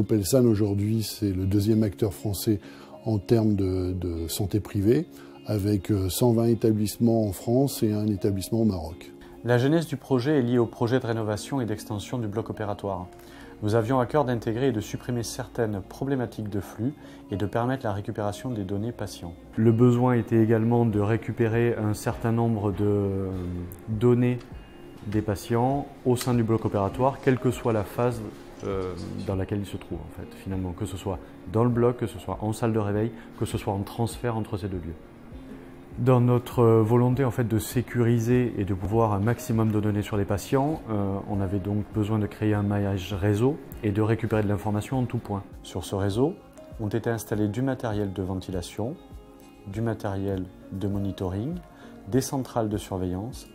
Pelsan aujourd'hui c'est le deuxième acteur français en termes de santé privée, avec 120 établissements en France et un établissement au Maroc. La genèse du projet est liée au projet de rénovation et d'extension du bloc opératoire. Nous avions à cœur d'intégrer et de supprimer certaines problématiques de flux et de permettre la récupération des données patients. Le besoin était également de récupérer un certain nombre de données des patients au sein du bloc opératoire, quelle que soit la phase dans laquelle ils se trouvent en fait, finalement, que ce soit dans le bloc, que ce soit en salle de réveil, que ce soit en transfert entre ces deux lieux. Dans notre volonté en fait, de sécuriser et de pouvoir un maximum de données sur les patients, on avait donc besoin de créer un maillage réseau et de récupérer de l'information en tout point. Sur ce réseau ont été installés du matériel de ventilation, du matériel de monitoring, des centrales de surveillance,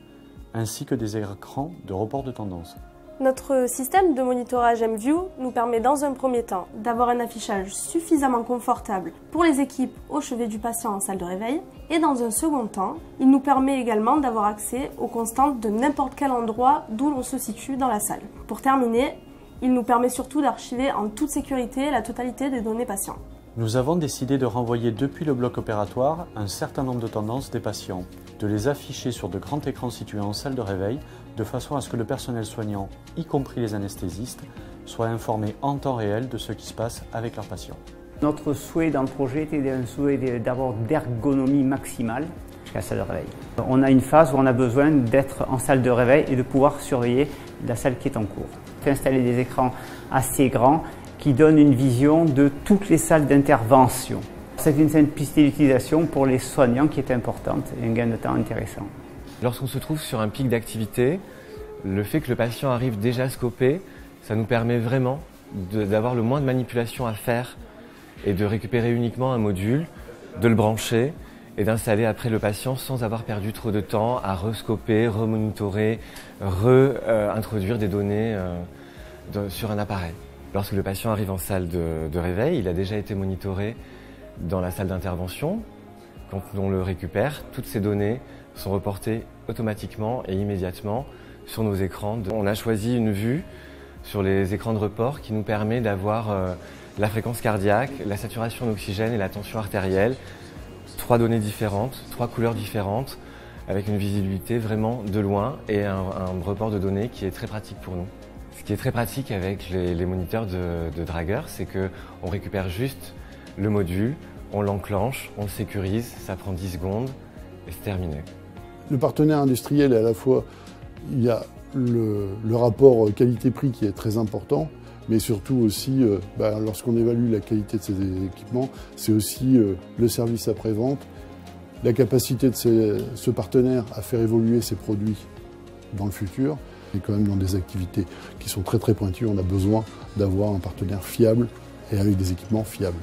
ainsi que des écrans de report de tendance. Notre système de monitorage MView nous permet dans un premier temps d'avoir un affichage suffisamment confortable pour les équipes au chevet du patient en salle de réveil et dans un second temps, il nous permet également d'avoir accès aux constantes de n'importe quel endroit d'où l'on se situe dans la salle. Pour terminer, il nous permet surtout d'archiver en toute sécurité la totalité des données patients. Nous avons décidé de renvoyer depuis le bloc opératoire un certain nombre de tendances des patients, de les afficher sur de grands écrans situés en salle de réveil, de façon à ce que le personnel soignant, y compris les anesthésistes, soit informé en temps réel de ce qui se passe avec leurs patients. Notre souhait dans le projet était un souhait d'avoir d'ergonomie maximale jusqu'à la salle de réveil. On a une phase où on a besoin d'être en salle de réveil et de pouvoir surveiller la salle qui est en cours. On fait installer des écrans assez grands qui donnent une vision de toutes les salles d'intervention. C'est une simplicité d'utilisation pour les soignants qui est importante et un gain de temps intéressant. Lorsqu'on se trouve sur un pic d'activité, le fait que le patient arrive déjà scopé, ça nous permet vraiment d'avoir le moins de manipulations à faire et de récupérer uniquement un module, de le brancher et d'installer après le patient sans avoir perdu trop de temps à rescoper, remonitorer, réintroduire des données sur un appareil. Lorsque le patient arrive en salle de réveil, il a déjà été monitoré dans la salle d'intervention. Quand on le récupère, toutes ces données sont reportées automatiquement et immédiatement sur nos écrans. On a choisi une vue sur les écrans de report qui nous permet d'avoir la fréquence cardiaque, la saturation d'oxygène et la tension artérielle. 3 données différentes, 3 couleurs différentes, avec une visibilité vraiment de loin et un report de données qui est très pratique pour nous. Ce qui est très pratique avec les moniteurs de Drager, c'est qu'on récupère juste le module, on l'enclenche, on le sécurise, ça prend 10 secondes et c'est terminé. Le partenaire industriel, à la fois, il y a le rapport qualité-prix qui est très important, mais surtout aussi, lorsqu'on évalue la qualité de ces équipements, c'est aussi le service après-vente, la capacité de ce partenaire à faire évoluer ses produits dans le futur. Et quand même dans des activités qui sont très pointues, on a besoin d'avoir un partenaire fiable et avec des équipements fiables.